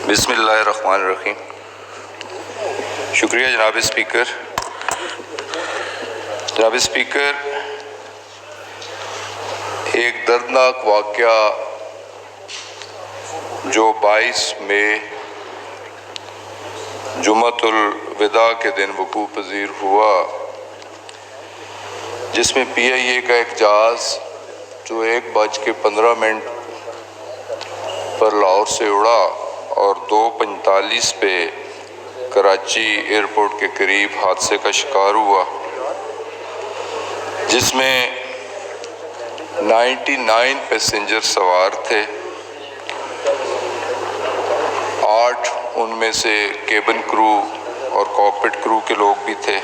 بسم اللہ الرحمن الرحیم۔ شکریہ جناب اسپیکر۔ جناب اسپیکر، ایک دردناک واقعہ جو 22 مئی جمعۃ الوداع کے دن وقوع پذیر ہوا، جس میں PIA کا ایک جہاز جو 1:15 پر لاہور سے اڑا اور 2:45 پہ کراچی ایئرپورٹ کے قریب حادثے کا شکار ہوا، جس میں 99 پیسنجر سوار تھے۔ 8 ان میں سے کیبن کرو اور کاکپٹ کرو کے لوگ بھی تھے،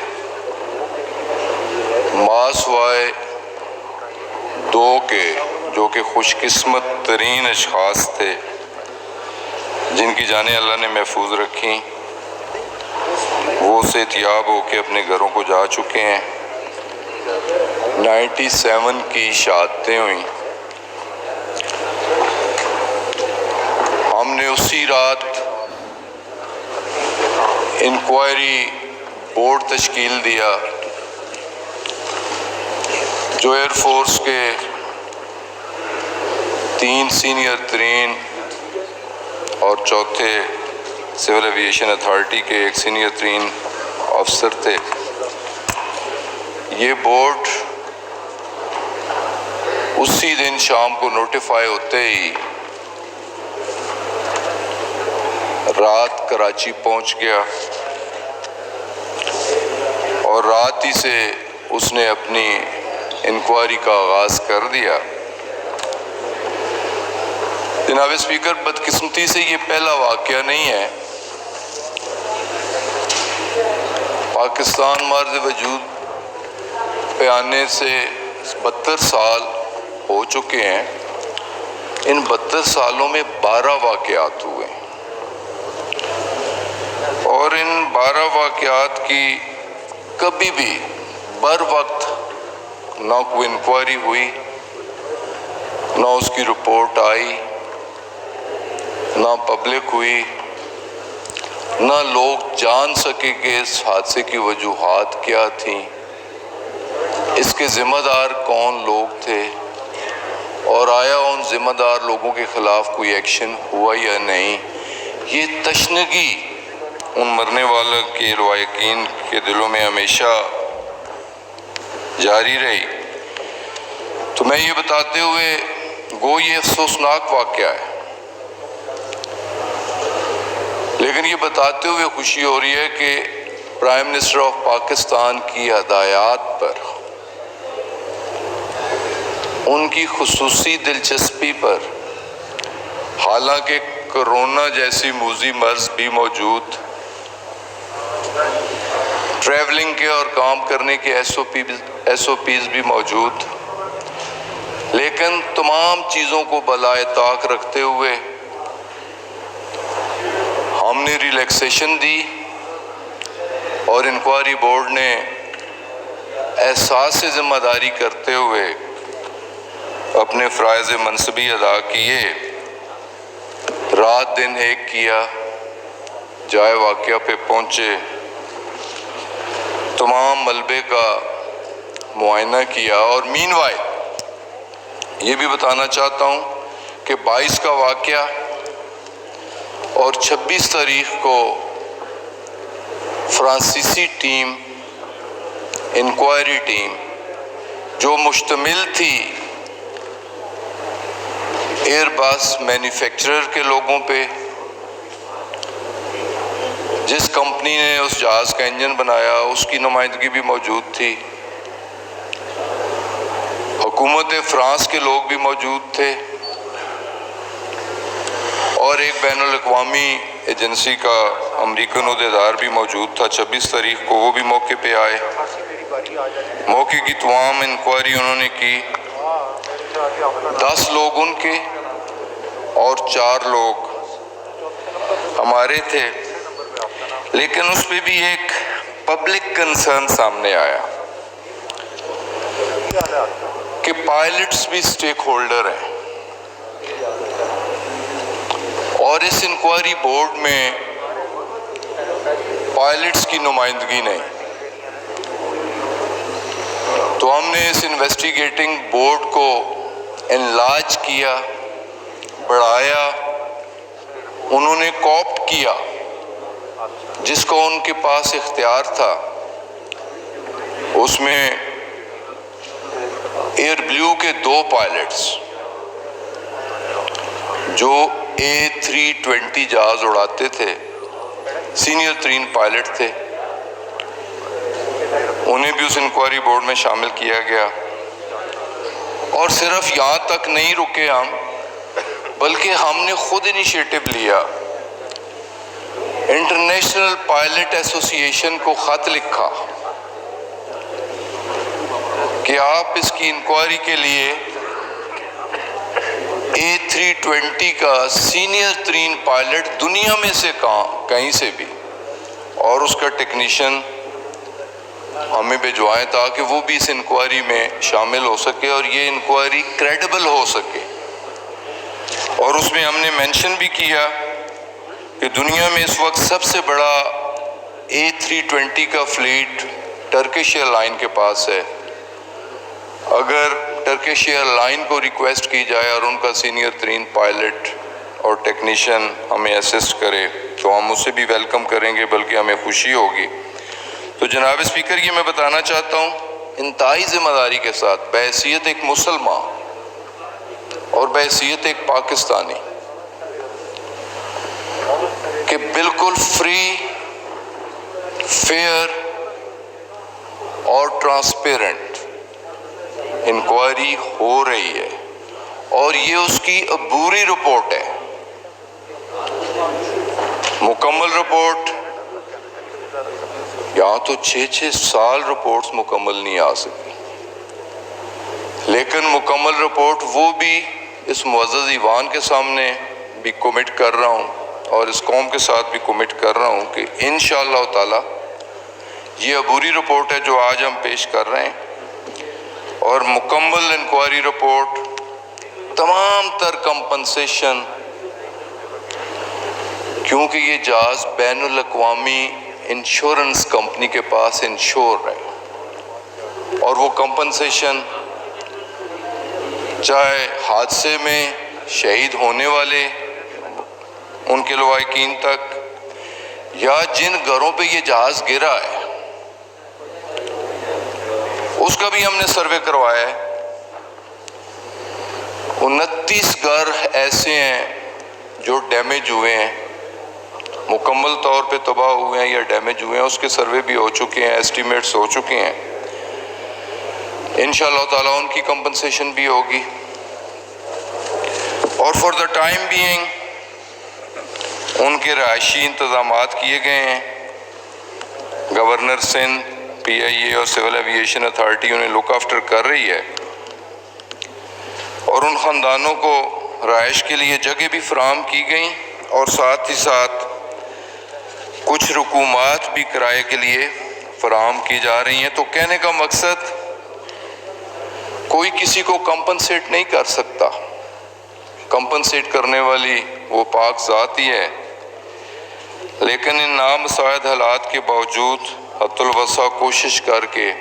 ماسوائے 2 کے جو کہ خوش قسمت ترین اشخاص تھے جن کی جانیں اللہ نے محفوظ رکھیں، وہ صحتیاب ہو کے اپنے گھروں کو جا چکے ہیں۔ 97 کی شہادتیں ہوئیں۔ ہم نے اسی رات انکوائری بورڈ تشکیل دیا جو ایئر فورس کے 3 سینئر ترین اور چوتھے سول ایویشن اتھارٹی کے ایک سینئر ترین افسر تھے۔ یہ بورڈ اسی دن شام کو نوٹیفائی ہوتے ہی رات کراچی پہنچ گیا اور رات ہی سے اس نے اپنی انکوائری کا آغاز کر دیا۔ جناب اسپیکر، بدقسمتی سے یہ پہلا واقعہ نہیں ہے۔ پاکستان مارز وجود پہ آنے سے 72 سال ہو چکے ہیں۔ ان 72 سالوں میں 12 واقعات ہوئے اور ان 12 واقعات کی کبھی بھی بر وقت نہ کوئی انکوائری ہوئی، نہ اس کی رپورٹ آئی، نہ پبلک ہوئی، نہ لوگ جان سکے کہ اس حادثے کی وجوہات کیا تھیں، اس کے ذمہ دار کون لوگ تھے، اور آیا ان ذمہ دار لوگوں کے خلاف کوئی ایکشن ہوا یا نہیں۔ یہ تشنگی ان مرنے والوں کے لواحقین کے دلوں میں ہمیشہ جاری رہی۔ تو میں یہ بتاتے ہوئے گو یہ افسوسناک واقعہ ہے، لیکن یہ بتاتے ہوئے خوشی ہو رہی ہے کہ پرائم منسٹر آف پاکستان کی ہدایات پر، ان کی خصوصی دلچسپی پر، حالانکہ کرونا جیسی موذی مرض بھی موجود، ٹریولنگ کے اور کام کرنے کے SOPs بھی موجود، لیکن تمام چیزوں کو بالائے طاق رکھتے ہوئے ہم نے ریلیکسیشن دی اور انکوائری بورڈ نے احساس ذمہ داری کرتے ہوئے اپنے فرائض منصبی ادا کیے، رات دن ایک کیا، جائے واقعہ پہ پہنچے، تمام ملبے کا معائنہ کیا، اور مین وائل یہ بھی بتانا چاہتا ہوں کہ 22 کا واقعہ اور 26 تاریخ کو فرانسیسی ٹیم، انکوائری ٹیم جو مشتمل تھی ایئر بس مینوفیکچرر کے لوگوں پہ، جس کمپنی نے اس جہاز کا انجن بنایا اس کی نمائندگی بھی موجود تھی، حکومت فرانس کے لوگ بھی موجود تھے، اور ایک بین الاقوامی ایجنسی کا امریکن عہدیدار بھی موجود تھا۔ 26 تاریخ کو وہ بھی موقع پہ آئے۔ موقع کی تمام انکوائری انہوں نے کی۔ 10 لوگ ان کے اور 4 لوگ ہمارے تھے، لیکن اس پہ بھی ایک پبلک کنسرن سامنے آیا کہ پائلٹس بھی سٹیک ہولڈر ہیں اور اس انکوائری بورڈ میں پائلٹس کی نمائندگی نہیں. تو ہم نے اس انویسٹیگیٹنگ بورڈ کو انلارج کیا، بڑھایا، انہوں نے کوپٹ کیا جس کو ان کے پاس اختیار تھا. اس میں ایئر بلیو کے 2 پائلٹس جو A320 جہاز اڑاتے تھے، سینئر ترین پائلٹ تھے، انہیں بھی اس انکوائری بورڈ میں شامل کیا گیا. اور صرف یہاں تک نہیں رکے ہم، بلکہ ہم نے خود انیشیٹو لیا، انٹرنیشنل پائلٹ ایسوسی ایشن کو خط لکھا کہ آپ اس کی انکوائری کے لیے A320 کا سینئر ترین پائلٹ دنیا میں سے کہیں سے بھی اور اس کا ٹیکنیشین ہمیں بھجوائیں تاکہ وہ بھی اس انکوائری میں شامل ہو سکے اور یہ انکوائری کریڈیبل ہو سکے. اور اس میں ہم نے مینشن بھی کیا کہ دنیا میں اس وقت سب سے بڑا A320 کا فلیٹ ٹرکش ایئر لائن کے پاس ہے. اگر ٹرکش ایئر لائن کو ریکویسٹ کی جائے اور ان کا سینئر ترین پائلٹ اور ٹیکنیشین ہمیں اسسٹ کرے تو ہم اسے بھی ویلکم کریں گے، بلکہ ہمیں خوشی ہوگی. تو جناب اسپیکر، یہ میں بتانا چاہتا ہوں انتہائی ذمہ داری کے ساتھ، بحیثیت ایک مسلمان اور بحیثیت ایک پاکستانی، کہ بالکل فری، فیئر اور ٹرانسپیرنٹ انکوائری ہو رہی ہے. اور یہ اس کی عبوری رپورٹ ہے، مکمل رپورٹ یہاں تو 6 سال رپورٹس مکمل نہیں آ سکی، لیکن مکمل رپورٹ وہ بھی اس معزز ایوان کے سامنے بھی کمٹ کر رہا ہوں اور اس قوم کے ساتھ بھی کمٹ کر رہا ہوں کہ انشاءاللہ تعالی یہ عبوری رپورٹ ہے جو آج ہم پیش کر رہے ہیں، اور مکمل انکوائری رپورٹ، تمام تر کمپنسیشن، کیونکہ یہ جہاز بین الاقوامی انشورنس کمپنی کے پاس انشور ہے، اور وہ کمپنسیشن چاہے حادثے میں شہید ہونے والے ان کے لواحقین تک، یا جن گھروں پہ یہ جہاز گرا ہے اس کا بھی ہم نے سروے کروایا ہے. 29 گھر ایسے ہیں جو ڈیمیج ہوئے ہیں، مکمل طور پہ تباہ ہوئے ہیں یا ڈیمیج ہوئے ہیں، اس کے سروے بھی ہو چکے ہیں، ایسٹیمیٹس ہو چکے ہیں. انشاءاللہ تعالیٰ ان کی کمپنسیشن بھی ہوگی. اور for the time being in کے رہائشی انتظامات کیے گئے ہیں. گورنر سندھ، PIA اور سول ایویشن اتھارٹی انہیں لک آفٹر کر رہی ہے، اور ان خاندانوں کو رہائش کے لیے جگہ بھی فراہم کی گئیں، اور ساتھ ہی ساتھ کچھ رقومات بھی کرائے کے لیے فراہم کی جا رہی ہیں. تو کہنے کا مقصد، کوئی کسی کو کمپنسیٹ نہیں کر سکتا، کمپنسیٹ کرنے والی وہ پاک ذات ہی ہے، لیکن ان نامساعد حالات کے باوجود حد الوسع کوشش کر کے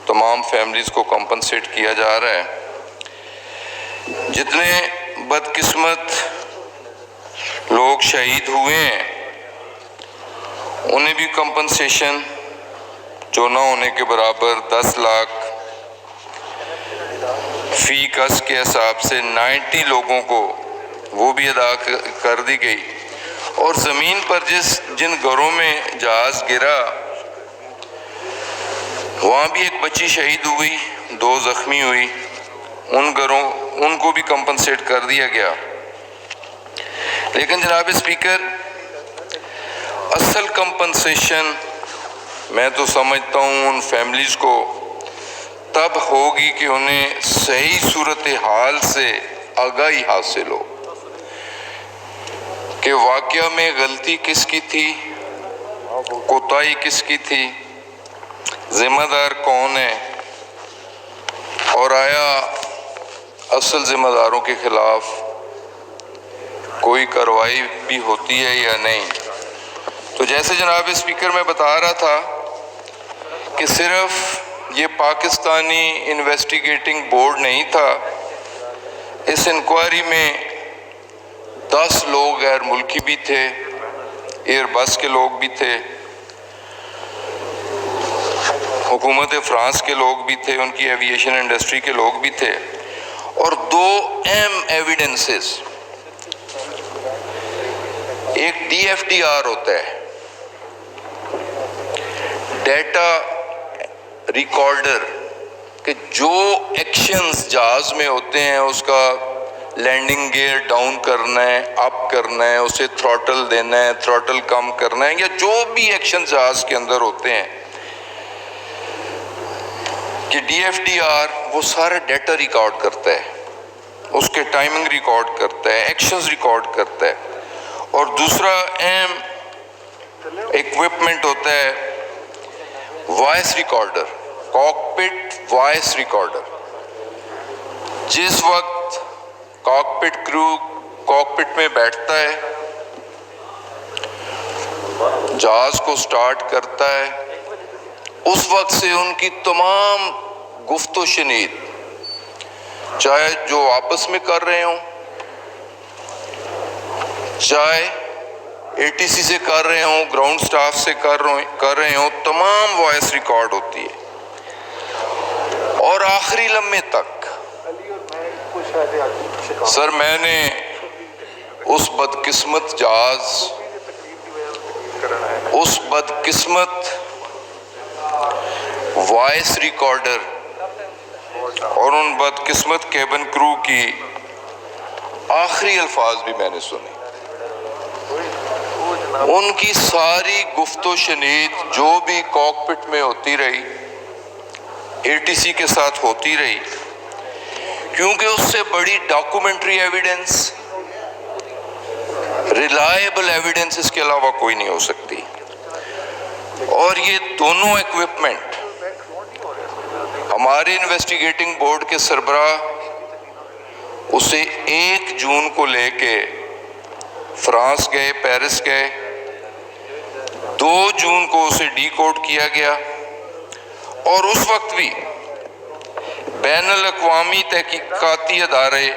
تمام فیملیز کو کمپنسیٹ کیا جا رہا ہے. جتنے بدقسمت لوگ شہید ہوئے ہیں انہیں بھی کمپنسیشن جو نہ ہونے کے برابر 10 لاکھ فی کس کے حساب سے 90 لوگوں کو وہ بھی ادا کر دی گئی. اور زمین پر جن گھروں میں جہاز گرا وہاں بھی ایک بچی شہید ہوئی، 2 زخمی ہوئی، ان کو بھی کمپنسیٹ کر دیا گیا. لیکن جناب اسپیکر، اصل کمپنسیشن میں تو سمجھتا ہوں ان فیملیز کو تب ہوگی کہ انہیں صحیح صورتحال سے آگاہی حاصل ہو کہ واقعہ میں غلطی کس کی تھی، کوتاہی کس کی تھی، ذمہ دار کون ہے، اور آیا اصل ذمہ داروں کے خلاف کوئی کارروائی بھی ہوتی ہے یا نہیں۔ تو جیسے جناب اسپیکر میں بتا رہا تھا کہ صرف یہ پاکستانی انویسٹیگیٹنگ بورڈ نہیں تھا، اس انکوائری میں 10 لوگ غیر ملکی بھی تھے، ایئر بس کے لوگ بھی تھے، حکومت فرانس کے لوگ بھی تھے، ان کی ایوییشن انڈسٹری کے لوگ بھی تھے، اور 2 اہم ایویڈنسز، ایک DFDR ہوتا ہے، ڈیٹا ریکارڈر، کہ جو ایکشنز جہاز میں ہوتے ہیں اس کا لینڈنگ گیئر ڈاؤن کرنا ہے، اپ کرنا ہے، اسے تھروٹل دینا ہے، تھروٹل کم کرنا ہے، یا جو بھی ایکشن جہاز کے اندر ہوتے ہیں، کہ DFDR وہ سارا ڈیٹا ریکارڈ کرتا ہے، اس کے ٹائمنگ ریکارڈ کرتا ہے، ایکشنز ریکارڈ کرتا ہے۔ اور دوسرا اہم ایکوپمنٹ ہوتا ہے voice recorder, cockpit voice recorder. جس وقت کاکپٹ کرو کاکپٹ میں بیٹھتا ہے، جہاز کو سٹارٹ کرتا ہے، اس وقت سے ان کی تمام گفت و شنید، چاہے جو آپس میں کر رہے ہوں، چاہے ATC سے کر رہے ہوں، گراؤنڈ سٹاف سے کر رہے ہوں، تمام وائس ریکارڈ ہوتی ہے، اور آخری لمحے تک۔ سر میں نے اس بدقسمت جہاز، اس بدقسمت وائس ریکارڈر اور ان بدقسمت کیبن کرو کی آخری الفاظ بھی میں نے سنے، ان کی ساری گفت و شنید جو بھی کاکپٹ میں ہوتی رہی، ATC کے ساتھ ہوتی رہی، کیونکہ اس سے بڑی ڈاکومنٹری ایویڈنس، ریلائبل ایویڈنس اس کے علاوہ کوئی نہیں ہو سکتی۔ اور یہ دونوں ایکوپمنٹ ہمارے انویسٹیگیٹنگ بورڈ کے سربراہ اسے 1 جون کو لے کے فرانس گئے، پیرس گئے، 2 جون کو اسے ڈی کوڈ کیا گیا، اور اس وقت بھی بین الاقوامی تحقیقاتی ادارے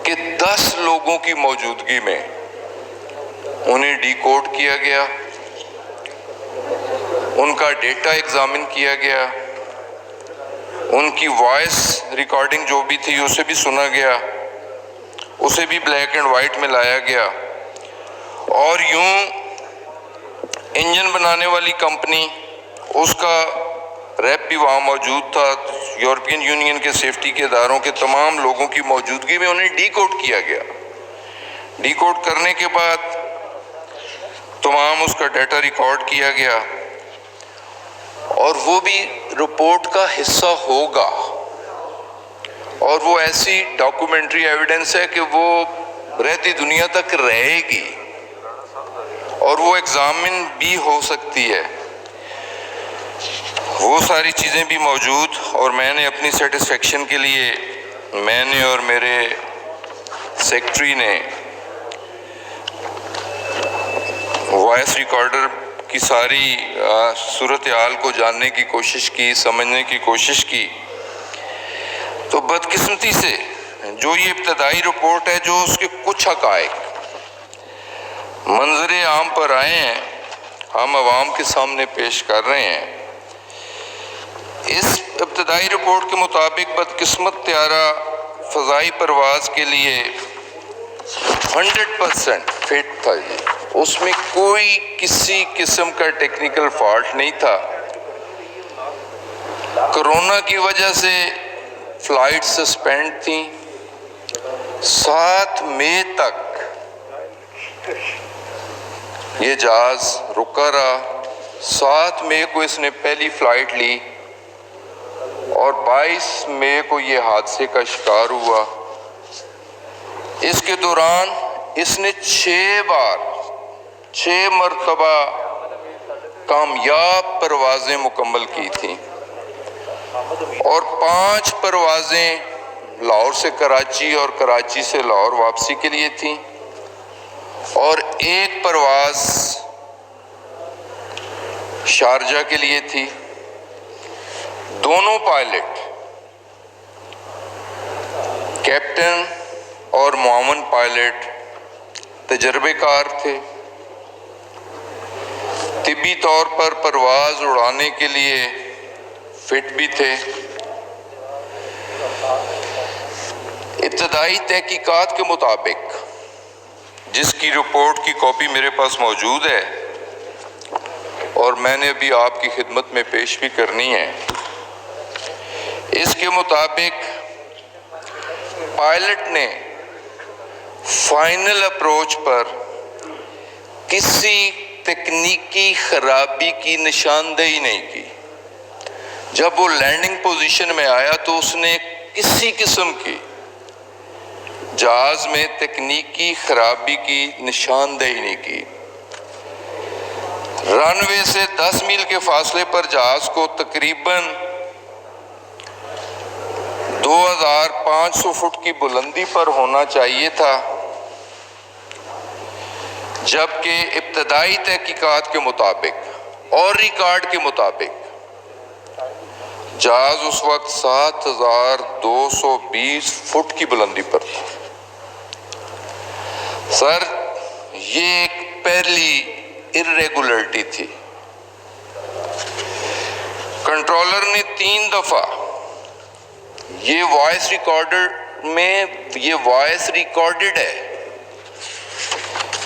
کے 10 لوگوں کی موجودگی میں انہیں ڈی کوڈ کیا گیا، ان کا ڈیٹا ایگزامن کیا گیا، ان کی وائس ریکارڈنگ جو بھی تھی اسے بھی سنا گیا، اسے بھی بلیک اینڈ وائٹ میں لایا گیا، اور یوں انجن بنانے والی کمپنی، اس کا ریپ بھی وہاں موجود تھا، یورپین یونین کے سیفٹی کے اداروں کے تمام لوگوں کی موجودگی میں انہیں ڈی کوڈ کیا گیا۔ ڈی کوڈ کرنے کے بعد تمام اس کا ڈیٹا ریکارڈ کیا گیا، اور وہ بھی رپورٹ کا حصہ ہوگا، اور وہ ایسی ڈاکومنٹری ایویڈنس ہے کہ وہ رہتی دنیا تک رہے گی، اور وہ ایگزامن بھی ہو سکتی ہے۔ وہ ساری چیزیں بھی موجود، اور میں نے اپنی سیٹسفیکشن کے لیے، میں نے اور میرے سیکٹری نے وائس ریکارڈر کی ساری صورتحال کو جاننے کی کوشش کی، سمجھنے کی کوشش کی، تو بدقسمتی سے جو یہ ابتدائی رپورٹ ہے، جو اس کے کچھ حقائق منظر عام پر آئے ہیں، ہم عوام کے سامنے پیش کر رہے ہیں۔ اس ابتدائی رپورٹ کے مطابق بدقسمت طیارہ فضائی پرواز کے لیے 100% فٹ تھا، اس میں کوئی کسی قسم کا ٹیکنیکل فالٹ نہیں تھا۔ کرونا کی وجہ سے فلائٹ سسپینڈ تھیں، 7 مئی تک یہ جہاز رکا رہا، 7 مئی کو اس نے پہلی فلائٹ لی، اور 22 مئی کو یہ حادثے کا شکار ہوا۔ اس کے دوران اس نے 6 مرتبہ کامیاب پروازیں مکمل کی تھیں، اور 5 پروازیں لاہور سے کراچی اور کراچی سے لاہور واپسی کے لیے تھیں، اور ایک پرواز شارجہ کے لیے تھی۔ دونوں پائلٹ، کیپٹن اور معاون پائلٹ، تجربے کار تھے، طبی طور پر پرواز اڑانے کے لیے فٹ بھی تھے۔ ابتدائی تحقیقات کے مطابق، جس کی رپورٹ کی کاپی میرے پاس موجود ہے اور میں نے ابھی آپ کی خدمت میں پیش بھی کرنی ہے، اس کے مطابق پائلٹ نے فائنل اپروچ پر کسی تکنیکی خرابی کی نشاندہی نہیں کی۔ جب وہ لینڈنگ پوزیشن میں آیا تو اس نے کسی قسم کی جہاز میں تکنیکی خرابی کی نشاندہی نہیں کی۔ رن وے سے 10 میل کے فاصلے پر جہاز کو تقریباً 2500 فٹ کی بلندی پر ہونا چاہیے تھا، جبکہ ابتدائی تحقیقات کے مطابق اور ریکارڈ کے مطابق جہاز اس وقت 7220 فٹ کی بلندی پر تھا۔ سر، یہ ایک پہلی irregularity تھی۔ کنٹرولر نے 3 دفعہ یہ وائس ریکارڈر میں یہ وائس ریکارڈڈ ہے،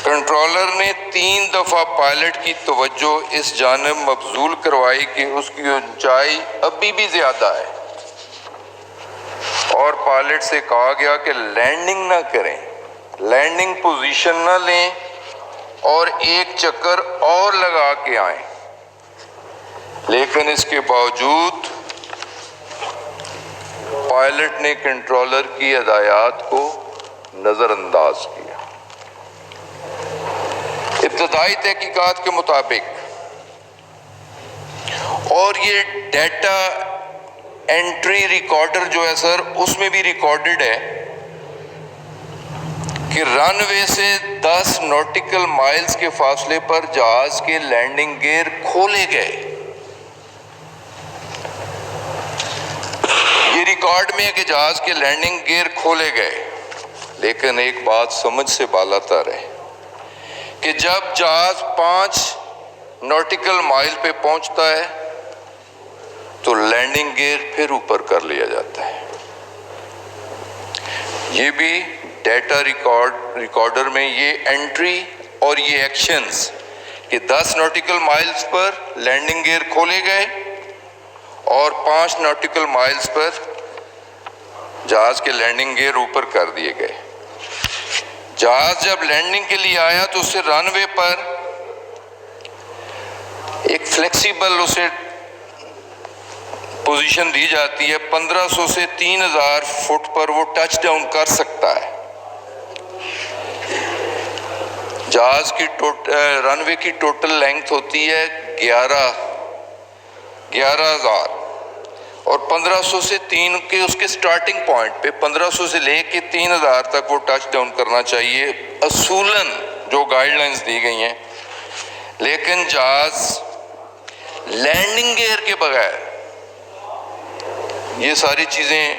کنٹرولر نے 3 دفعہ پائلٹ کی توجہ اس جانب مبذول کروائی کہ اس کی اونچائی ابھی بھی زیادہ ہے، اور پائلٹ سے کہا گیا کہ لینڈنگ نہ کریں، لینڈنگ پوزیشن نہ لیں اور ایک چکر اور لگا کے آئیں۔ لیکن اس کے باوجود پائلٹ نے کنٹرولر کی ہدایات کو نظر انداز کیا۔ ابتدائی تحقیقات کے مطابق، اور یہ ڈیٹا انٹری ریکارڈر جو ہے سر، اس میں بھی ریکارڈڈ ہے کہ رن وے سے 10 نوٹیکل مائلز کے فاصلے پر جہاز کے لینڈنگ گیئر کھولے گئے۔ یہ ریکارڈ میں ہے کہ جہاز کے لینڈنگ گیئر کھولے گئے، لیکن ایک بات سمجھ سے بالاتر ہے کہ جب جہاز 5 نوٹیکل مائل پہ پہنچتا ہے تو لینڈنگ گیئر پھر اوپر کر لیا جاتا ہے۔ یہ بھی ڈیٹا ریکارڈر میں یہ انٹری اور یہ ایکشنز کہ 10 نوٹیکل مائلز پر لینڈنگ گیئر کھولے گئے اور 5 نوٹیکل مائلز پر جہاز کے لینڈنگ گیئر اوپر کر دیے گئے۔ جہاز جب لینڈنگ کے لیے آیا تو اسے رن وے پر ایک فلیکسیبل اسے پوزیشن دی جاتی ہے، 1500 سے 3000 فٹ پر وہ ٹچ ڈاؤن کر سکتا ہے۔ جہاز کی رن وے کی ٹوٹل لینگتھ ہوتی ہے 11000 اور 1500 سے 3 کے اس کے سٹارٹنگ پوائنٹ پہ 1500 سے لے کے 3000 تک وہ ٹچ ڈاؤن کرنا چاہیے اصولاً جو گائیڈ لائنز دی گئی ہیں۔ لیکن جہاز لینڈنگ گیئر کے بغیر، یہ ساری چیزیں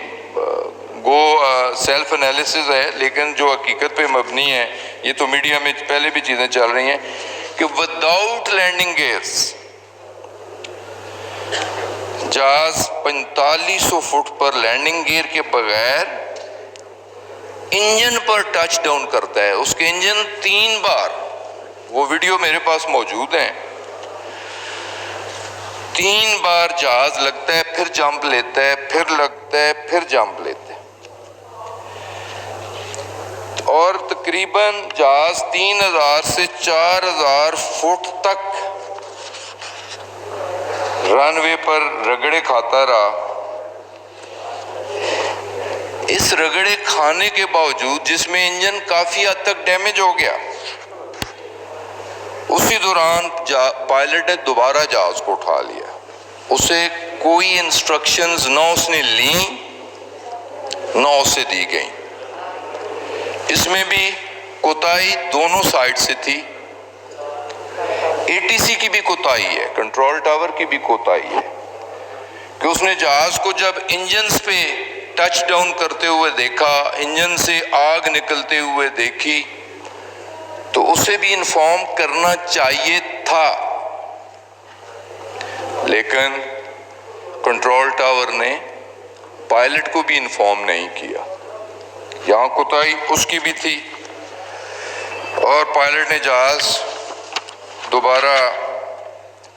سیلف انالیسز ہے لیکن جو حقیقت پہ مبنی ہے، یہ تو میڈیا میں پہلے بھی چیزیں چل رہی ہیں کہ وداؤٹ لینڈنگ گیئرز جہاز 4500 فٹ پر لینڈنگ گیئر کے بغیر انجن پر ٹچ ڈاؤن کرتا ہے۔ اس کے انجن 3 بار، وہ ویڈیو میرے پاس موجود ہیں، 3 بار جہاز لگتا ہے، پھر جمپ لیتا ہے، پھر لگتا ہے، پھر جمپ لیتا ہے، اور تقریباً جہاز 3000 سے 4000 فٹ تک رن وے پر رگڑے کھاتا رہا۔ اس رگڑے کھانے کے باوجود، جس میں انجن کافی حد تک ڈیمیج ہو گیا، اسی دوران پائلٹ نے دوبارہ جہاز کو اٹھا لیا۔ اسے کوئی انسٹرکشنز نہ اس نے لیں 9 سے دی گئیں۔ اس میں بھی کوتاہی دونوں سائڈ سے تھی، ATC کی بھی کوتاہی ہے، کنٹرول ٹاور کی بھی کوتاہی ہے، کہ اس نے جہاز کو جب انجنز پہ ٹچ ڈاؤن کرتے ہوئے دیکھا، انجن سے آگ نکلتے ہوئے دیکھی، تو اسے بھی انفارم کرنا چاہیے تھا، لیکن کنٹرول ٹاور نے پائلٹ کو بھی انفارم نہیں کیا۔ یہاں کوتاہی اس کی بھی تھی، اور پائلٹ نے جہاز دوبارہ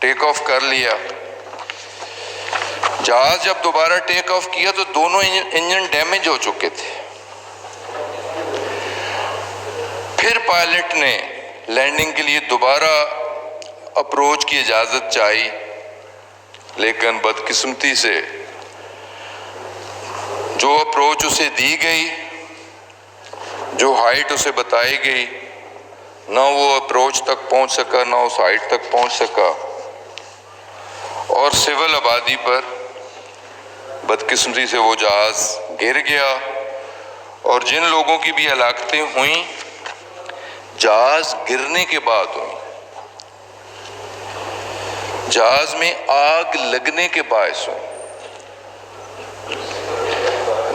ٹیک آف کر لیا۔ جہاز جب دوبارہ ٹیک آف کیا تو دونوں انجن ڈیمیج ہو چکے تھے۔ پھر پائلٹ نے لینڈنگ کے لیے دوبارہ اپروچ کی اجازت چاہی، لیکن بدقسمتی سے جو اپروچ اسے دی گئی، جو ہائٹ اسے بتائی گئی، نہ وہ اپروچ تک پہنچ سکا، نہ اس ہائٹ تک پہنچ سکا، اور سول آبادی پر بدقسمتی سے وہ جہاز گر گیا۔ اور جن لوگوں کی بھی ہلاکتیں ہوئیں جہاز گرنے کے بعد ہوئیں، جہاز میں آگ لگنے کے باعث ہوئیں۔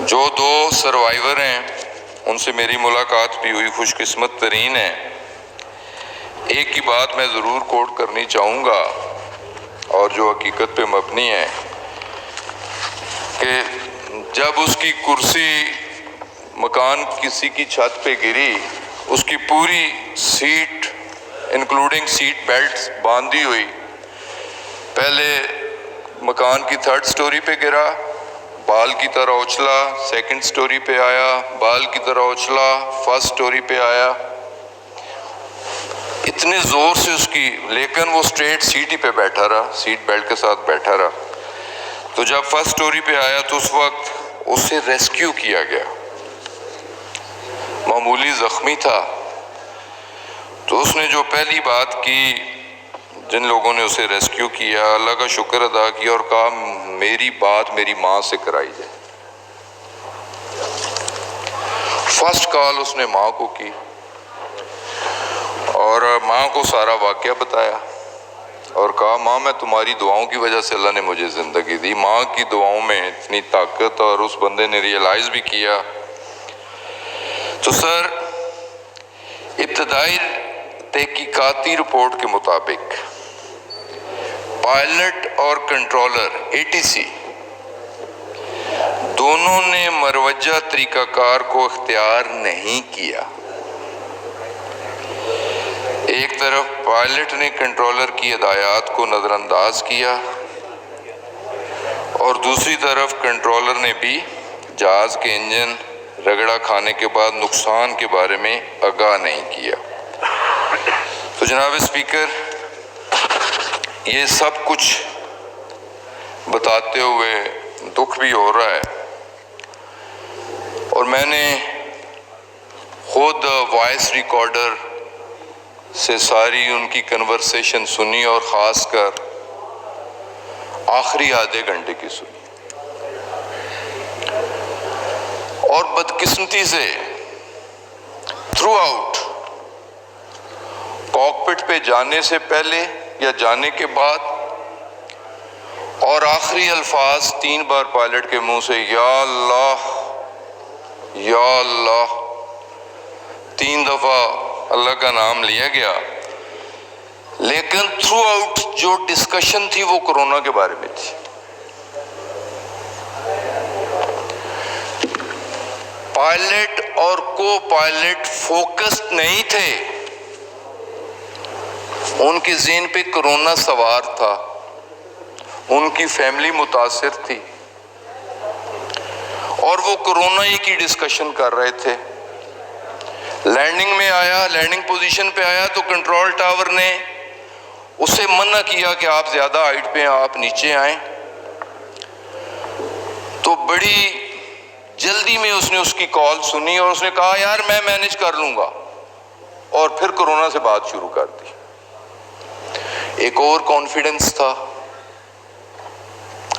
جو 2 سروائیور ہیں ان سے میری ملاقات بھی ہوئی، خوش قسمت ترین ہیں۔ ایک کی بات میں ضرور کوٹ کرنی چاہوں گا، اور جو حقیقت پہ مبنی ہے، کہ جب اس کی کرسی مکان کسی کی چھت پہ گری، اس کی پوری سیٹ انکلوڈنگ سیٹ بیلٹ باندھی ہوئی، پہلے مکان کی 3rd سٹوری پہ گرا، بال کی طرح اچھلا، 2nd سٹوری پہ آیا، بال کی طرح اچھلا، 1st سٹوری پہ آیا، اتنے زور سے اس کی، لیکن وہ سٹریٹ سیٹ ہی پہ بیٹھا رہا، سیٹ بیلٹ کے ساتھ بیٹھا رہا۔ تو جب 1st سٹوری پہ آیا تو اس وقت اسے ریسکیو کیا گیا، معمولی زخمی تھا۔ تو اس نے جو پہلی بات کی، جن لوگوں نے اسے ریسکیو کیا، اللہ کا شکر ادا کیا اور کہا میری بات میری ماں سے کرائی جائے۔ فرسٹ کال اس نے ماں کو کی، اور ماں کو سارا واقعہ بتایا، اور کہا ماں میں تمہاری دعاؤں کی وجہ سے اللہ نے مجھے زندگی دی۔ ماں کی دعاؤں میں اتنی طاقت، اور اس بندے نے ریئلائز بھی کیا۔ تو سر، ابتدائی تحقیقاتی رپورٹ کے مطابق پائلٹ اور کنٹرولر ATC دونوں نے مروجہ طریقہ کار کو اختیار نہیں کیا۔ ایک طرف پائلٹ نے کنٹرولر کی ہدایات کو نظر انداز کیا، اور دوسری طرف کنٹرولر نے بھی جہاز کے انجن رگڑا کھانے کے بعد نقصان کے بارے میں آگاہ نہیں کیا۔ تو جناب اسپیکر، یہ سب کچھ بتاتے ہوئے دکھ بھی ہو رہا ہے، اور میں نے خود وائس ریکارڈر سے ساری ان کی کنورسیشن سنی، اور خاص کر آخری آدھے گھنٹے کی سنی، اور بدقسمتی سے تھرو آؤٹ کاکپٹ پہ جانے سے پہلے یا جانے کے بعد، اور آخری الفاظ 3 بار پائلٹ کے منہ سے یا اللہ یا اللہ، 3 دفعہ اللہ کا نام لیا گیا، لیکن تھرو آؤٹ جو ڈسکشن تھی وہ کورونا کے بارے میں تھی۔ پائلٹ اور کو پائلٹ فوکسڈ نہیں تھے، ان کے ذہن پہ کورونا سوار تھا، ان کی فیملی متاثر تھی، اور وہ کورونا ہی کی ڈسکشن کر رہے تھے۔ لینڈنگ میں آیا، لینڈنگ پوزیشن پہ آیا تو کنٹرول ٹاور نے اسے منع کیا کہ آپ زیادہ ہائٹ پہ ہیں، آپ نیچے آئیں۔ تو بڑی جلدی میں اس نے اس کی کال سنی، اور اس نے کہا یار میں مینج کر لوں گا، اور پھر کورونا سے بات شروع کر دی۔ ایک اور کانفیڈنس تھا،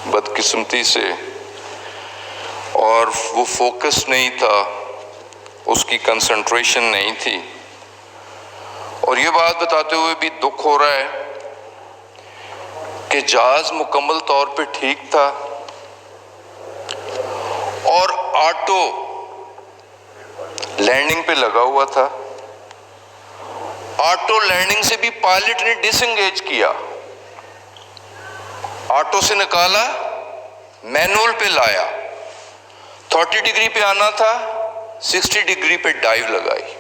بدقسمتی سے اور وہ فوکس نہیں تھا، اس کی کنسنٹریشن نہیں تھی. اور یہ بات بتاتے ہوئے بھی دکھ ہو رہا ہے کہ جہاز مکمل طور پہ ٹھیک تھا اور آٹو لینڈنگ پہ لگا ہوا تھا. آٹو لینڈنگ سے بھی پائلٹ نے ڈس انگیج کیا، آٹو سے نکالا، مینول پہ لایا، 30 ڈگری پہ آنا تھا، 60 ڈگری پہ ڈائیو لگائی.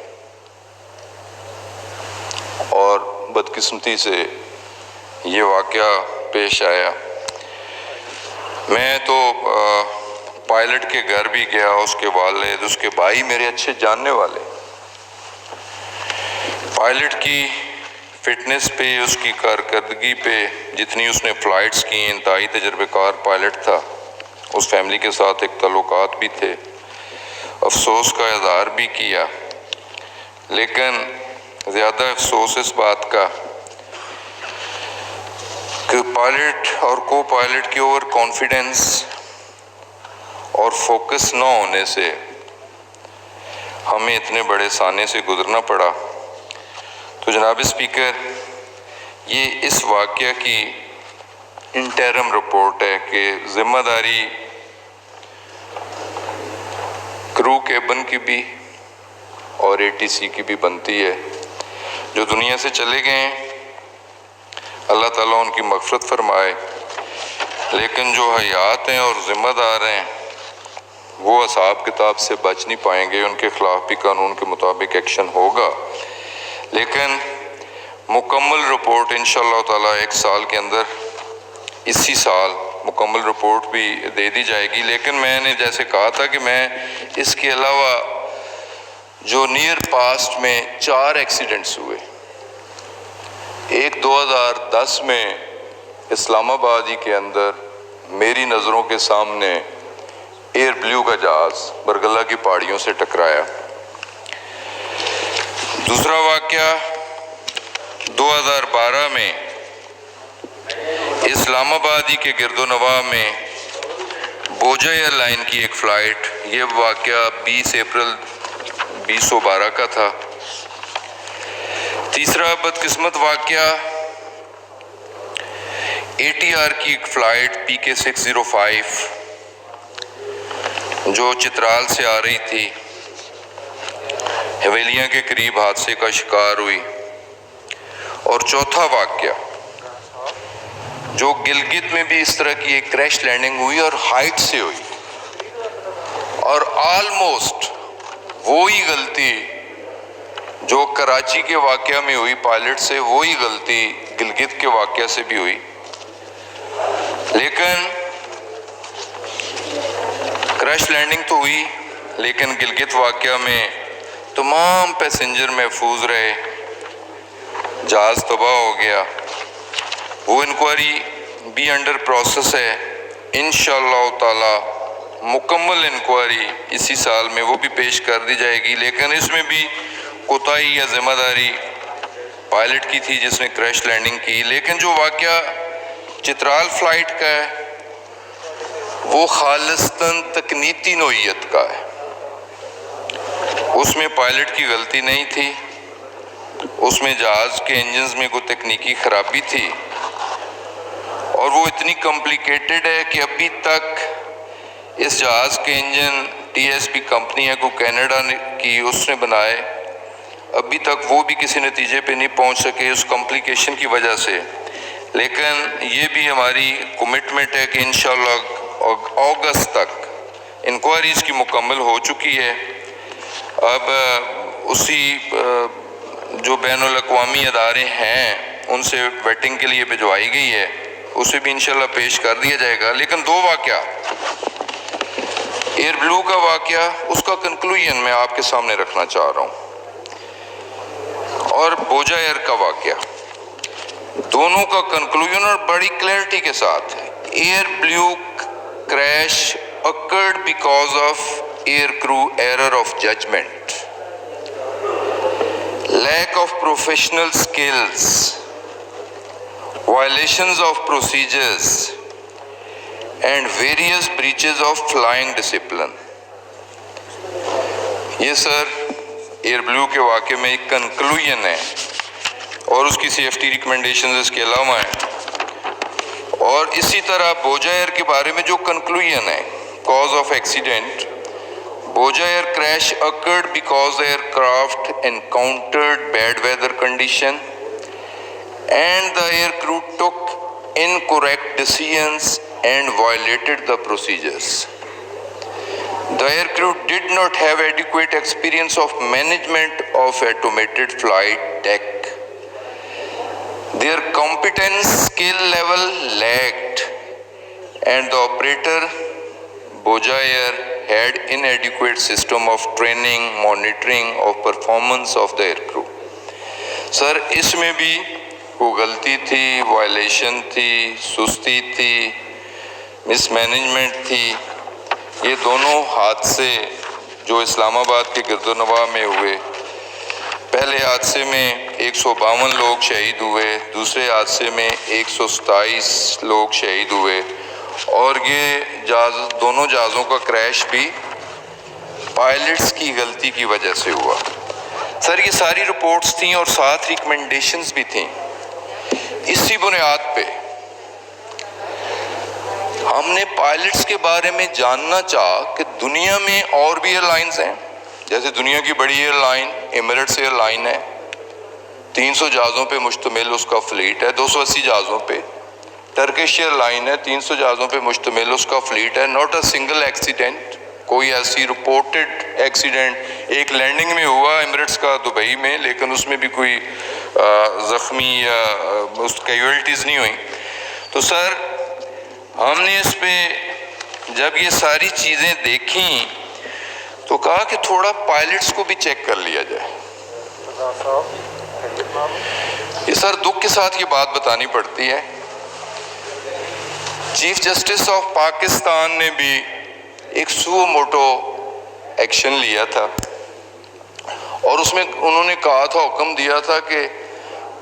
اور بدقسمتی سے یہ واقعہ پیش آیا. میں تو پائلٹ کے گھر بھی گیا، اس کے والد، اس کے بھائی میرے اچھے جاننے والے. پائلٹ کی فٹنس پہ، اس کی کارکردگی پہ، جتنی اس نے فلائٹس کی، انتہائی تجربہ کار پائلٹ تھا. اس فیملی کے ساتھ ایک تعلقات بھی تھے، افسوس کا اظہار بھی کیا. لیکن زیادہ افسوس اس بات کا کہ پائلٹ اور کو پائلٹ کی اوور کانفیڈنس اور فوکس نہ ہونے سے ہمیں اتنے بڑے سانے سے گزرنا پڑا. تو جناب اسپیکر، یہ اس واقعہ کی انٹرم رپورٹ ہے کہ ذمہ داری کرو کیبن کی بھی اور ATC کی بھی بنتی ہے. جو دنیا سے چلے گئے ہیں اللہ تعالیٰ ان کی مغفرت فرمائے، لیکن جو حیات ہیں اور ذمہ دار ہیں وہ حساب کتاب سے بچ نہیں پائیں گے. ان کے خلاف بھی قانون کے مطابق ایکشن ہوگا، لیکن مکمل رپورٹ انشاءاللہ تعالیٰ 1 سال کے اندر، اسی سال مکمل رپورٹ بھی دے دی جائے گی. لیکن میں نے جیسے کہا تھا کہ میں اس کے علاوہ جو نیئر پاسٹ میں 4 ایکسیڈنٹس ہوئے، ایک 2010 میں اسلام آباد ہی کے اندر میری نظروں کے سامنے ایئر بلیو کا جہاز برگلہ کی پہاڑیوں سے ٹکرایا. دوسرا واقعہ 2012 میں اسلام آباد ہی کے گرد و نواح میں بوجھا ایئر لائن کی ایک فلائٹ، یہ واقعہ 20 اپریل 2012 کا تھا. تیسرا بدقسمت واقعہ ATR کی ایک فلائٹ PK605 جو چترال سے آ رہی تھی، حویلیاں کے قریب حادثے کا شکار ہوئی. اور چوتھا واقعہ جو گلگت میں بھی اس طرح کی ایک کریش لینڈنگ ہوئی اور ہائٹ سے ہوئی، اور آلموسٹ وہی غلطی جو کراچی کے واقعہ میں ہوئی پائلٹ سے، وہی غلطی گلگت کے واقعہ سے بھی ہوئی. لیکن کریش لینڈنگ تو ہوئی، لیکن گلگت واقعہ میں تمام پیسنجر محفوظ رہے، جہاز تباہ ہو گیا. وہ انکوائری بھی انڈر پروسیس ہے، انشاءاللہ تعالی مکمل انکوائری اسی سال میں وہ بھی پیش کر دی جائے گی. لیکن اس میں بھی کوتاہی یا ذمہ داری پائلٹ کی تھی جس نے کریش لینڈنگ کی. لیکن جو واقعہ چترال فلائٹ کا ہے وہ خالصتاً تکنیکی نوعیت کا ہے. اس میں پائلٹ کی غلطی نہیں تھی، اس میں جہاز کے انجنز میں کوئی تکنیکی خرابی تھی، اور وہ اتنی کمپلیکیٹڈ ہے کہ ابھی تک اس جہاز کے انجن TSP کمپنی ہے کو کینیڈا کی، اس نے بنائے، ابھی تک وہ بھی کسی نتیجے پہ نہیں پہنچ سکے اس کمپلیکیشن کی وجہ سے. لیکن یہ بھی ہماری کمٹمنٹ ہے کہ انشاءاللہ اگست تک انکوائریز کی مکمل ہو چکی ہے. اب اسی جو بین الاقوامی ادارے ہیں ان سے ویٹنگ کے لیے بھجوائی گئی ہے، اسے بھی انشاءاللہ پیش کر دیا جائے گا. لیکن 2 واقعہ، ایئر بلو کا واقعہ، اس کا کنکلوژن میں آپ کے سامنے رکھنا چاہ رہا ہوں، اور بوجھا ایئر کا واقعہ، دونوں کا کنکلوژن اور بڑی کلیئرٹی کے ساتھ ہے. Air Blue crash occurred because of air crew error of judgment, lack of professional skills, violations of procedures, and various breaches of flying discipline. یہ سر ایئر بلو کے واقعے میں ایک کنکلوژن ہے اور اس کی سیفٹی ریکمنڈیشنز اس کے علاوہ ہیں. اور اسی طرح بوجا ایئر کے بارے میں جو کنکلوژن ہے کاز آف ایکسیڈنٹ, بوجا air crash occurred because the aircraft encountered bad weather condition and the air crew took incorrect decisions and violated the procedures. The air crew did not have adequate experience of management of automated flight deck. Their competence skill level lagged and the operator Boja Air had inadequate system of training, monitoring of performance of the air crew. سر اس میں بھی کوئی غلطی تھی, violation تھی, سستی تھی, مس management تھی. یہ دونوں حادثے جو اسلام آباد کے گرد و نواح میں ہوئے, پہلے حادثے میں 152 لوگ شہید ہوئے, دوسرے حادثے میں 127 لوگ شہید ہوئے, اور یہ دونوں جہازوں کا کریش بھی پائلٹس کی غلطی کی وجہ سے ہوا. سر یہ ساری رپورٹس تھیں اور ساتھ ریکمنڈیشنز بھی تھیں. اسی بنیاد پہ ہم نے پائلٹس کے بارے میں جاننا چاہا کہ دنیا میں اور بھی ایئر لائنز ہیں. جیسے دنیا کی بڑی airline Emirates airline ہے, 300 جہازوں پہ مشتمل اس کا فلیٹ ہے, 280 جہازوں پہ. ٹرکش ایئر لائن ہے, 300 جہازوں پہ مشتمل اس کا فلیٹ ہے. ناٹ اے سنگل ایکسیڈنٹ, کوئی ایسی رپورٹڈ ایکسیڈنٹ ایک لینڈنگ میں ہوا ایمریٹس کا دبئی میں, لیکن اس میں بھی کوئی زخمی یا کیجویلٹیز نہیں ہوئیں. تو سر ہم نے اس پہ جب یہ ساری چیزیں دیکھیں تو کہا کہ تھوڑا پائلٹس کو بھی چیک کر لیا جائے. یہ سر دکھ کے ساتھ یہ بات بتانی پڑتی ہے, چیف جسٹس آف پاکستان نے بھی ایک سو موٹو ایکشن لیا تھا, اور اس میں انہوں نے کہا تھا, حکم دیا تھا کہ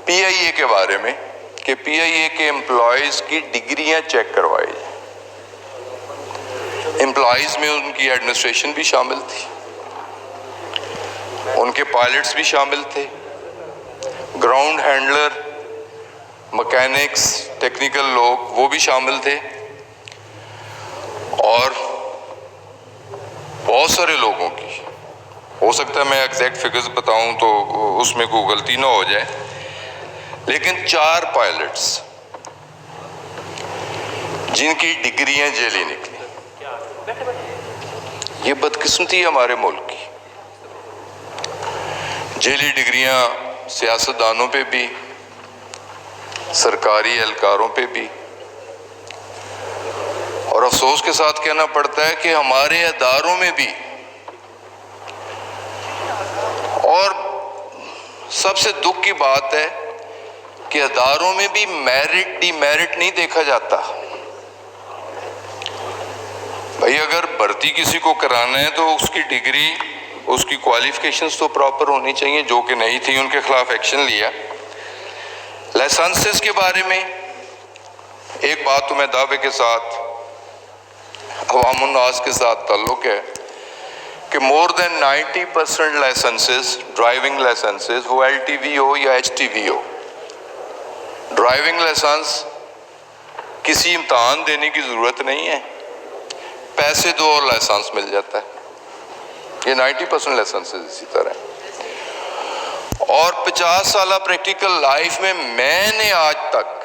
پی آئی اے کے بارے میں کہ پی آئی اے کے امپلائیز کی ڈگریاں چیک کروائی جائیں. امپلائیز میں ان کی ایڈمنسٹریشن بھی شامل تھی, ان کے پائلٹس بھی شامل تھے, گراؤنڈ ہینڈلر, مکینکس, ٹیکنیکل لوگ وہ بھی شامل تھے, اور بہت سارے لوگوں کی, ہو سکتا ہے میں ایگزیکٹ فگرز بتاؤں تو اس میں کوئی غلطی نہ ہو جائے, لیکن 4 پائلٹس جن کی ڈگریاں جعلی نکلی. یہ بدقسمتی ہے ہمارے ملک کی. جعلی ڈگریاں سیاستدانوں پہ بھی, سرکاری اہلکاروں پہ بھی, اور افسوس کے ساتھ کہنا پڑتا ہے کہ ہمارے اداروں میں بھی. اور سب سے دکھ کی بات ہے کہ اداروں میں بھی میرٹ ڈی میرٹ نہیں دیکھا جاتا. بھائی اگر بھرتی کسی کو کرانا ہے تو اس کی ڈگری, اس کی کوالیفیکیشنز تو پراپر ہونی چاہیے, جو کہ نہیں تھی, ان کے خلاف ایکشن لیا. لائسنسز کے بارے میں ایک بات تو میں دعوے کے ساتھ عوام الناس کے ساتھ تعلق ہے کہ مور دین 90% لائسنسز, ڈرائیونگ لائسنسز, وہ ایل ٹی وی ہو یا ایچ ٹی وی ہو, ڈرائیونگ لائسنس کسی امتحان دینے کی ضرورت نہیں ہے, پیسے دو اور لائسنس مل جاتا ہے. یہ 90% لائسنسز اسی طرح ہیں. اور 50 سالہ پریکٹیکل لائف میں میں نے آج تک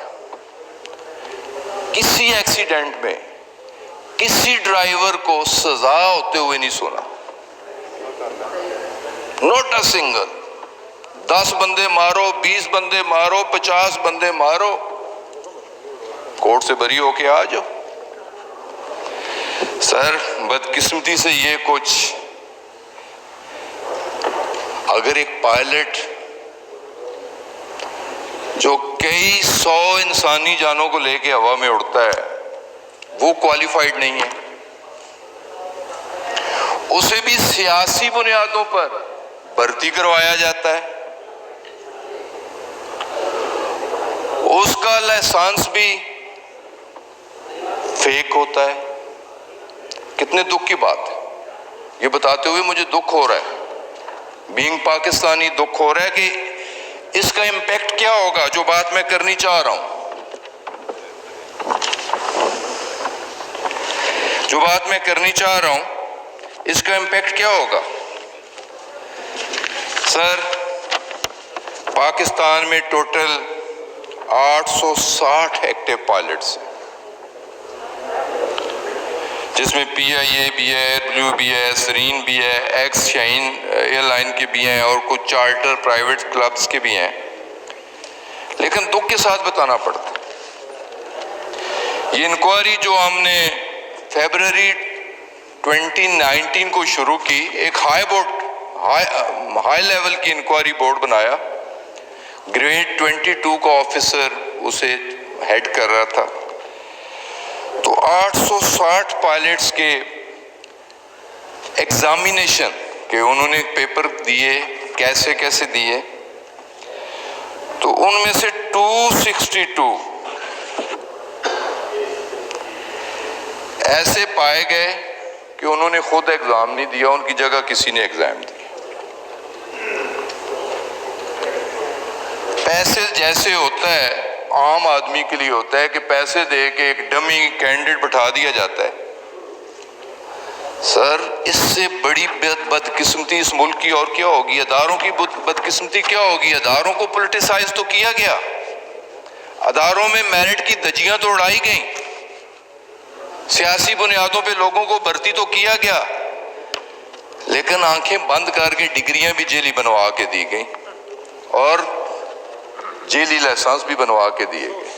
کسی ایکسیڈنٹ میں کسی ڈرائیور کو سزا ہوتے ہوئے نہیں سنا. Not a single. 10 بندے مارو, 20 بندے مارو, 50 بندے مارو, کورٹ سے بری ہو کے آ جاؤ. سر بدقسمتی سے یہ کچھ, اگر ایک پائلٹ جو کئی 100 انسانی جانوں کو لے کے ہوا میں اڑتا ہے وہ کوالیفائڈ نہیں ہے, اسے بھی سیاسی بنیادوں پر بھرتی کروایا جاتا ہے, اس کا لائسنس بھی فیک ہوتا ہے. کتنے دکھ کی بات ہے. یہ بتاتے ہوئے مجھے دکھ ہو رہا ہے، بینگ پاکستانی دکھ ہو رہا ہے کہ اس کا امپیکٹ کیا ہوگا جو بات میں کرنی چاہ رہا ہوں. جو بات میں کرنی چاہ رہا ہوں اس کا امپیکٹ کیا ہوگا. سر، پاکستان میں ٹوٹل 860 ایکٹیو پائلٹس ہیں، جس میں پی آئی اے بھی ہے، بلیو بھی ہے، سرین بھی ہے، ایکس شاہین ایئر لائن کے بھی ہیں، اور کچھ چارٹر پرائیویٹ کلبز کے بھی ہیں. لیکن دکھ کے ساتھ بتانا پڑتا ہے. یہ انکوائری جو ہم نے فیبرری 2019 کو شروع کی، ایک ہائی لیول کی انکوائری بورڈ بنایا. گریڈ 22 کا آفیسر اسے ہیڈ کر رہا تھا. تو 860 پائلٹس کے ایگزامینیشن کہ انہوں نے پیپر دیے، کیسے کیسے دیے، تو ان میں سے 262 ایسے پائے گئے کہ انہوں نے خود ایگزام نہیں دیا، ان کی جگہ کسی نے ایگزام دیا. پیسے جیسے ہوتا ہے عام آدمی کے لیے ہوتا ہے کہ پیسے دے کے ایک ڈمی کینڈیڈیٹ بٹھا دیا جاتا ہے. سر، اس سے بڑی بدقسمتی اس ملک کی اور کیا ہوگی؟ اداروں کی بدقسمتی کیا ہوگی؟ اداروں کو پولیٹیسائز تو کیا گیا، اداروں میں میرٹ کی دھجیاں تو اڑائی گئیں، سیاسی بنیادوں پہ لوگوں کو بھرتی تو کیا گیا، لیکن آنکھیں بند کر کے ڈگریاں بھی جیلی بنوا کے دی گئیں اور جیلی لائسنس بھی بنوا کے دیے گئے.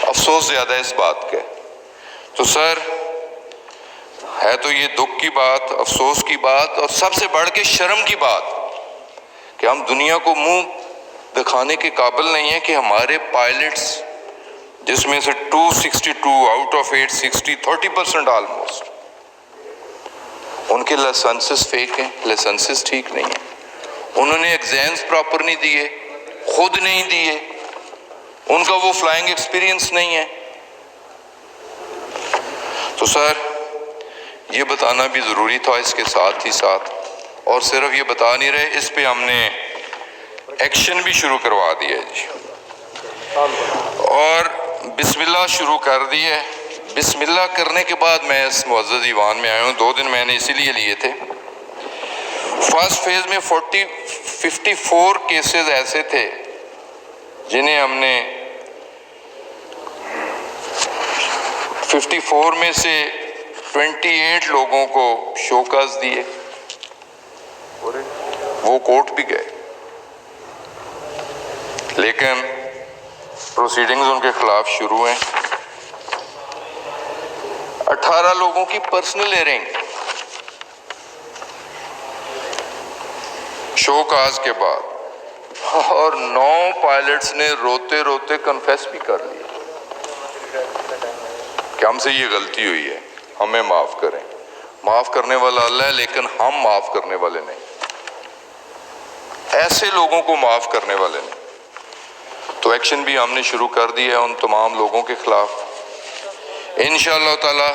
افسوس زیادہ اس بات کا. تو سر، ہے تو یہ دکھ کی بات، افسوس کی بات، اور سب سے بڑھ کے شرم کی بات کہ ہم دنیا کو منہ دکھانے کے قابل نہیں ہیں کہ ہمارے پائلٹس، جس میں سے 262 آؤٹ آف 860 30% آلموسٹ، ان کے لائسنسز فیک ہیں، لائسنسز ٹھیک نہیں ہیں. انہوں نے ایگزامز پراپر نہیں دیے، خود نہیں دیے، ان کا وہ فلائنگ ایکسپیرینس نہیں ہے. تو سر، یہ بتانا بھی ضروری تھا اس کے ساتھ ہی ساتھ. اور صرف یہ بتا نہیں رہے، اس پہ ہم نے ایکشن بھی شروع کروا دیا جی، اور بسم اللہ شروع کر دی ہے. بسم اللہ کرنے کے بعد میں اس معزز ایوان میں آیا ہوں. 2 دن میں نے اسی لیے لیے تھے. فرسٹ فیز میں 54 کیسز ایسے تھے جنہیں ہم نے 54 میں سے 28 لوگوں کو شوکاز دیے، وہ کورٹ بھی گئے، لیکن پروسیڈنگز ان کے خلاف شروع ہیں. 18 لوگوں کی پرسنل ہیئرنگ شوکاز کے بعد، اور 9 پائلٹس نے روتے روتے کنفیس بھی کر لیا کہ ہم سے یہ غلطی ہوئی ہے، ہمیں معاف کریں. معاف کرنے والا اللہ ہے، لیکن ہم معاف کرنے والے نہیں، ایسے لوگوں کو معاف کرنے والے نہیں. تو ایکشن بھی ہم نے شروع کر دیا ہے ان تمام لوگوں کے خلاف. انشاءاللہ تعالی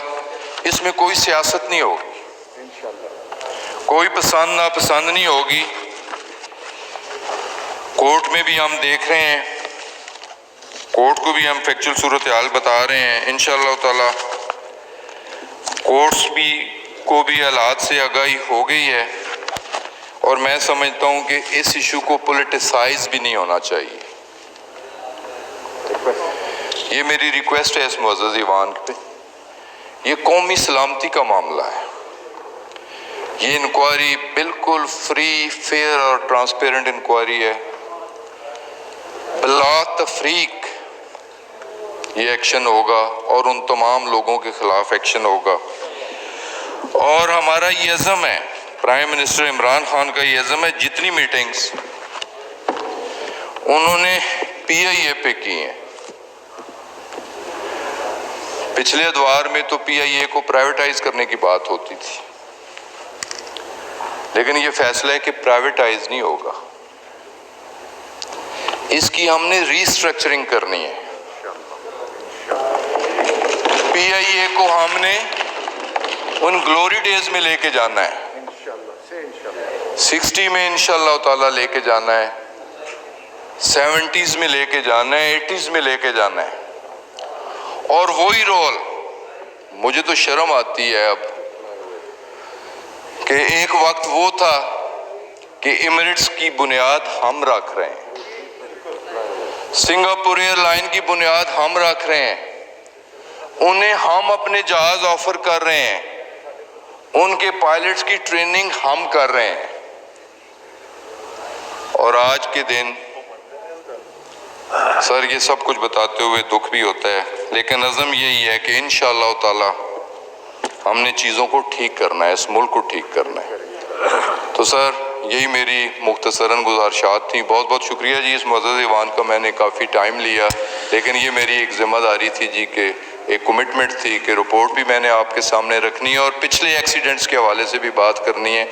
اس میں کوئی سیاست نہیں ہوگی، کوئی پسند ناپسند نہیں ہوگی. کورٹ میں بھی ہم دیکھ رہے ہیں، کورٹ کو بھی ہم فیکچول صورتحال بتا رہے ہیں. انشاءاللہ تعالی کورٹس کو بھی حالات سے آگاہی ہو گئی ہے، اور میں سمجھتا ہوں کہ اس ایشو کو پولیٹیسائز بھی نہیں ہونا چاہیے. یہ میری ریکویسٹ ہے اس معزز ایوان پہ. یہ قومی سلامتی کا معاملہ ہے. یہ انکوائری بالکل فری، فیئر اور ٹرانسپیرنٹ انکوائری ہے. بلا تفریق یہ ایکشن ہوگا اور ان تمام لوگوں کے خلاف ایکشن ہوگا. اور ہمارا یہ عزم ہے، پرائم منسٹر عمران خان کا یہ عزم ہے، جتنی میٹنگز انہوں نے پی آئی اے پہ کی ہیں، پچھلے ادوار میں تو پی آئی اے کو پرائیویٹائز کرنے کی بات ہوتی تھی، لیکن یہ فیصلہ ہے کہ پرائیویٹائز نہیں ہوگا، اس کی ہم نے ری اسٹرکچرنگ کرنی ہے. PIA کو ہم نے ان گلوری ڈیز میں لے کے جانا ہے، 60 میں انشاءاللہ تعالیٰ لے کے جانا ہے، 70s میں لے کے جانا ہے، 80s میں لے کے جانا ہے۔ اور وہی رول، مجھے تو شرم آتی ہے اب کہ ایک وقت وہ تھا کہ ایمریٹس کی بنیاد ہم رکھ رہے ہیں، سنگاپور ایئر لائن کی بنیاد ہم رکھ رہے ہیں، انہیں ہم اپنے جہاز آفر کر رہے ہیں، ان کے پائلٹس کی ٹریننگ ہم کر رہے ہیں۔ اور آج کے دن سر یہ سب کچھ بتاتے ہوئے دکھ بھی ہوتا ہے، لیکن عزم یہی ہے کہ انشاءاللہ تعالی ہم نے چیزوں کو ٹھیک کرنا ہے، اس ملک کو ٹھیک کرنا ہے۔ تو سر یہی میری مختصراً گزارشات تھیں۔ بہت بہت شکریہ جی، اس معزز ایوان کا میں نے کافی ٹائم لیا، لیکن یہ میری ایک ذمہ داری تھی جی، کہ ایک کمٹمنٹ تھی کہ رپورٹ بھی میں نے آپ کے سامنے رکھنی ہے اور پچھلے ایکسیڈنٹس کے حوالے سے بھی بات کرنی ہے۔